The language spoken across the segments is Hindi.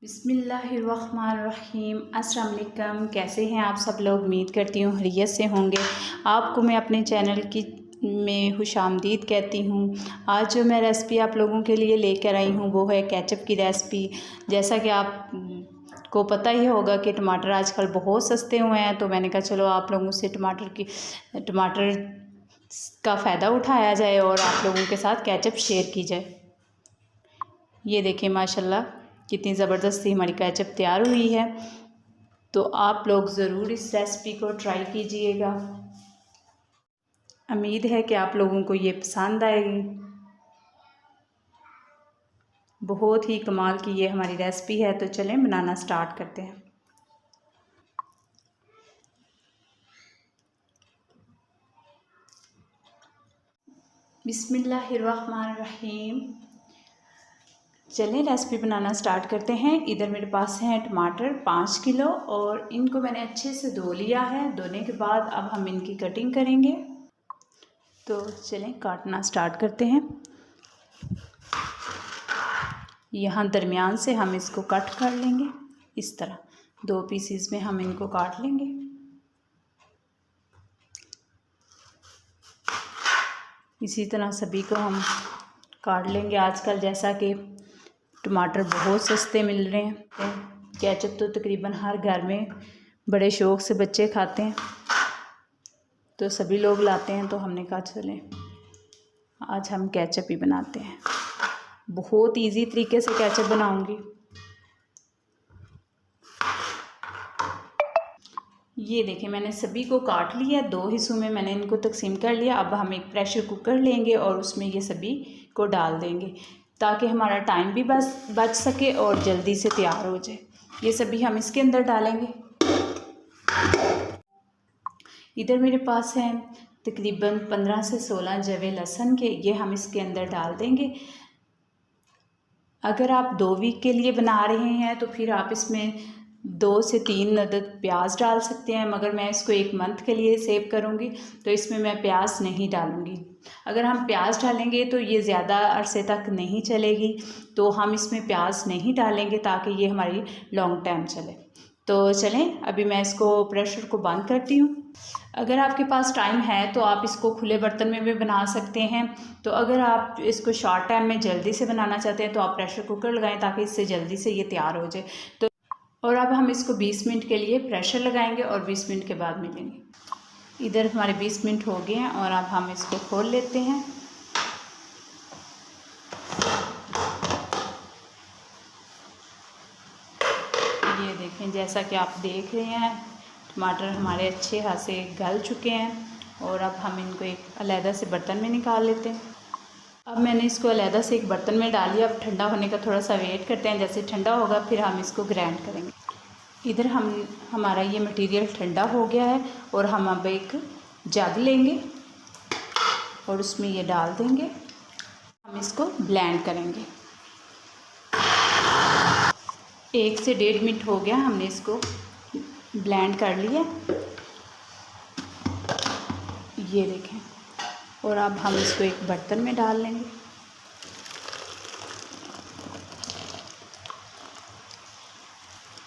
बिस्मिल्लाहिर्रहमानिर्रहीम। अस्सलाम वालेकुम। कैसे हैं आप सब लोग? उम्मीद करती हूँ खैरियत से होंगे। आपको मैं अपने चैनल की में खुशामदीद कहती हूँ। आज जो मैं रेसिपी आप लोगों के लिए लेकर आई हूँ वो है केचप की रेसिपी। जैसा कि आप को पता ही होगा कि टमाटर आजकल बहुत सस्ते हुए हैं, तो मैंने कहा चलो आप लोगों से टमाटर का फ़ायदा उठाया जाए और आप लोगों के साथ केचप शेयर की जाए। ये देखिए माशाल्लाह कितनी ज़बरदस्ती हमारी केचप तैयार हुई है। तो आप लोग ज़रूर इस रेसिपी को ट्राई कीजिएगा। उम्मीद है कि आप लोगों को ये पसंद आएगी। बहुत ही कमाल की ये हमारी रेसिपी है। तो चलें बनाना स्टार्ट करते हैं। बिस्मिल्लाहिर्रहमानिर्रहीम। चलें रेसिपी बनाना स्टार्ट करते हैं। इधर मेरे पास हैं टमाटर 5 किलो और इनको मैंने अच्छे से धो लिया है। धोने के बाद अब हम इनकी कटिंग करेंगे। तो चलें काटना स्टार्ट करते हैं। यहाँ दरमियान से हम इसको कट कर लेंगे। इस तरह 2 पीसेस में हम इनको काट लेंगे। इसी तरह सभी को हम काट लेंगे। आजकल जैसा कि टमाटर बहुत सस्ते मिल रहे हैं, केचप तो तकरीबन हर घर में बड़े शौक़ से बच्चे खाते हैं, तो सभी लोग लाते हैं। तो हमने कहा चलें आज हम केचप ही बनाते हैं। बहुत इजी तरीके से केचप बनाऊंगी। ये देखिए मैंने सभी को काट लिया। 2 हिस्सों में मैंने इनको तकसीम कर लिया। अब हम एक प्रेशर कुकर लेंगे और उसमें ये सभी को डाल देंगे ताकि हमारा टाइम भी बच सके और जल्दी से तैयार हो जाए। ये सभी हम इसके अंदर डालेंगे। इधर मेरे पास हैं तकरीबन 15 से 16 जवे लहसुन के, ये हम इसके अंदर डाल देंगे। अगर आप 2 वीक के लिए बना रहे हैं तो फिर आप इसमें 2 से 3 अदद प्याज डाल सकते हैं, मगर मैं इसको 1 मंथ के लिए सेव करूंगी तो इसमें मैं प्याज नहीं डालूंगी। अगर हम प्याज डालेंगे तो ये ज़्यादा अरसे तक नहीं चलेगी, तो हम इसमें प्याज नहीं डालेंगे ताकि ये हमारी लॉन्ग टाइम चले। तो चलें अभी मैं इसको प्रेशर को बंद करती हूँ। अगर आपके पास टाइम है तो आप इसको खुले बर्तन में भी बना सकते हैं। तो अगर आप इसको शॉर्ट टाइम में जल्दी से बनाना चाहते हैं तो आप प्रेशर कुकर लगाएं ताकि इससे जल्दी से ये तैयार हो जाए। तो और अब हम इसको 20 मिनट के लिए प्रेशर लगाएंगे और 20 मिनट के बाद मिलेंगे। इधर हमारे 20 मिनट हो गए हैं और अब हम इसको खोल लेते हैं। ये देखें जैसा कि आप देख रहे हैं टमाटर हमारे अच्छे खासे गल चुके हैं और अब हम इनको एक अलहदा से बर्तन में निकाल लेते हैं। अब मैंने इसको अलहदा से एक बर्तन में डाल लिया। अब ठंडा होने का थोड़ा सा वेट करते हैं। जैसे ठंडा होगा फिर हम इसको ग्राइंड करेंगे। इधर हमारा ये मटेरियल ठंडा हो गया है और हम अब एक जग लेंगे और उसमें ये डाल देंगे। हम इसको ब्लेंड करेंगे। 1 से 1.5 मिनट हो गया, हमने इसको ब्लेंड कर लिया। ये देखें और अब हम इसको एक बर्तन में डाल लेंगे।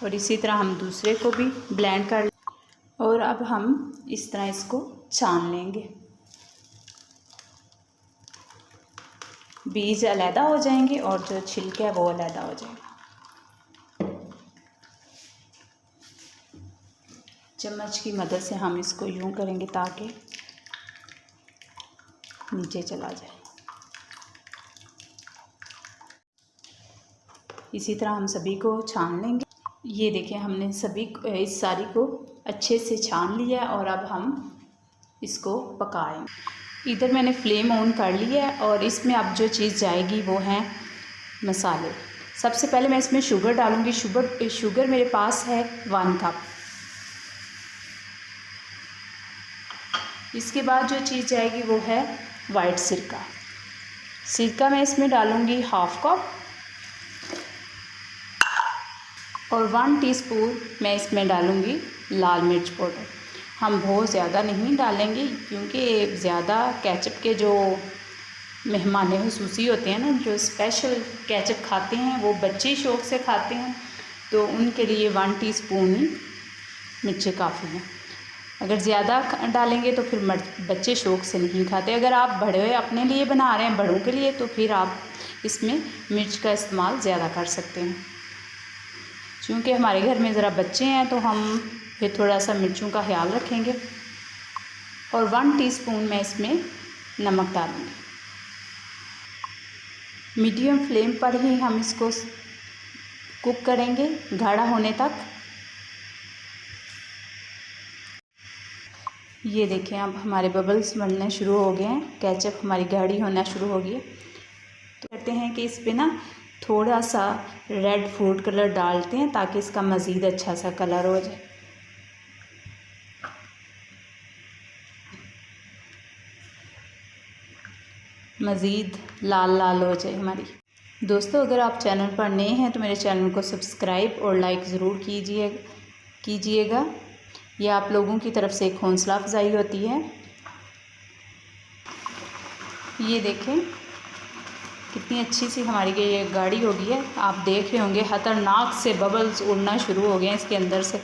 और इसी तरह हम दूसरे को भी ब्लेंड कर लेंगे और अब हम इस तरह इसको छान लेंगे। बीज अलहदा हो जाएंगे और जो छिलका है वो अलहदा हो जाएगा। चम्मच की मदद से हम इसको यूं करेंगे ताकि नीचे चला जाए। इसी तरह हम सभी को छान लेंगे। ये देखें हमने इस सारी को अच्छे से छान लिया और अब हम इसको पकाएंगे। इधर मैंने फ्लेम ऑन कर लिया है और इसमें अब जो चीज़ जाएगी वो है मसाले। सबसे पहले मैं इसमें शुगर डालूँगी। शुगर मेरे पास है 1 कप। इसके बाद जो चीज़ जाएगी वो है वाइट सिरका मैं इसमें डालूँगी 1/2 कप और 1 टीस्पून मैं इसमें डालूँगी लाल मिर्च पाउडर। हम बहुत ज़्यादा नहीं डालेंगे क्योंकि ज़्यादा केचप के जो मेहमान खुसूसी होते हैं ना, जो स्पेशल केचप खाते हैं वो बच्चे शौक़ से खाते हैं, तो उनके लिए 1 टीस्पून ही मिर्ची काफ़ी है। अगर ज़्यादा डालेंगे तो फिर बच्चे शौक़ से नहीं खाते। अगर आप बड़े अपने लिए बना रहे हैं, बड़ों के लिए, तो फिर आप इसमें मिर्च का इस्तेमाल ज़्यादा कर सकते हैं। क्योंकि हमारे घर में ज़रा बच्चे हैं तो हम फिर थोड़ा सा मिर्चों का ख्याल रखेंगे। और 1 टीस्पून मैं इसमें नमक डालूँगी। मीडियम फ्लेम पर ही हम इसको कुक करेंगे गाढ़ा होने तक। ये देखें, अब हमारे बबल्स बनने शुरू हो गए हैं, केचप हमारी गाढ़ी होना शुरू हो गई है। तो कहते हैं कि इस पे ना थोड़ा सा रेड फूड कलर डालते हैं ताकि इसका मज़ीद अच्छा सा कलर हो जाए। मज़ीद लाल लाल हो जाए हमारी। दोस्तों, अगर आप चैनल पर नए हैं तो मेरे चैनल को सब्सक्राइब और लाइक ज़रूर कीजिएगा। यह आप लोगों की तरफ से एक हौसला अफजाई होती है। ये देखें कितनी अच्छी सी हमारी ये गाढ़ी हो गई है। आप देख रहे होंगे खतरनाक से बबल्स उड़ना शुरू हो गए हैं इसके अंदर से।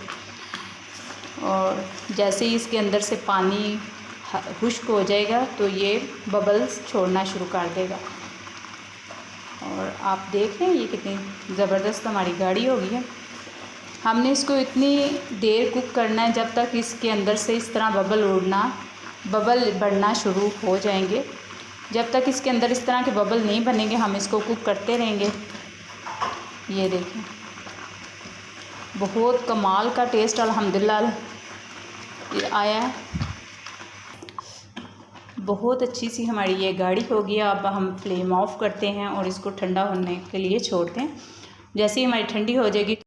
और जैसे ही इसके अंदर से पानी खुश्क हो जाएगा तो ये बबल्स छोड़ना शुरू कर देगा। और आप देख रहे हैं ये कितनी ज़बरदस्त हमारी गाढ़ी हो गई है। हमने इसको इतनी देर कुक करना है जब तक इसके अंदर से इस तरह बबल बढ़ना शुरू हो जाएंगे। जब तक इसके अंदर इस तरह के बबल नहीं बनेंगे हम इसको कुक करते रहेंगे। ये देखें, बहुत कमाल का टेस्ट अल्हम्दुलिल्लाह आया है। बहुत अच्छी सी हमारी ये गाढ़ी हो गई। अब हम फ्लेम ऑफ करते हैं और इसको ठंडा होने के लिए छोड़ते हैं। जैसे ही हमारी ठंडी हो जाएगी,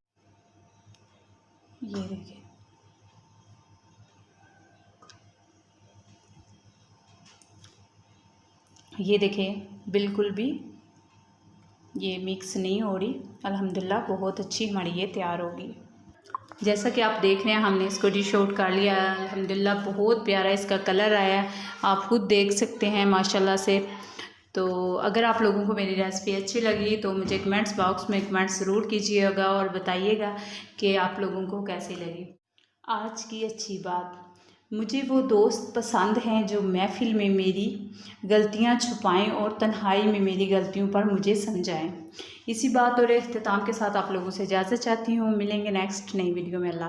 ये देखिए बिल्कुल भी ये मिक्स नहीं हो रही। अल्हम्दुलिल्लाह बहुत अच्छी हमारी ये तैयार होगी। जैसा कि आप देख रहे हैं हमने इसको डिश आउट कर लिया है। अल्हम्दुलिल्लाह बहुत प्यारा इसका कलर आया है, आप खुद देख सकते हैं माशाल्लाह से। तो अगर आप लोगों को मेरी रेसिपी अच्छी लगी तो मुझे कमेंट्स बॉक्स में कमेंट ज़रूर कीजिएगा और बताइएगा कि आप लोगों को कैसी लगी। आज की अच्छी बात, मुझे वो दोस्त पसंद हैं जो महफ़िल में मेरी गलतियां छुपाएं और तन्हाई में मेरी गलतियों पर मुझे समझाएं। इसी बात और इख्तिताम के साथ आप लोगों से इजाज़त चाहती हूँ। मिलेंगे नेक्स्ट नई वीडियो में। अल्लाह।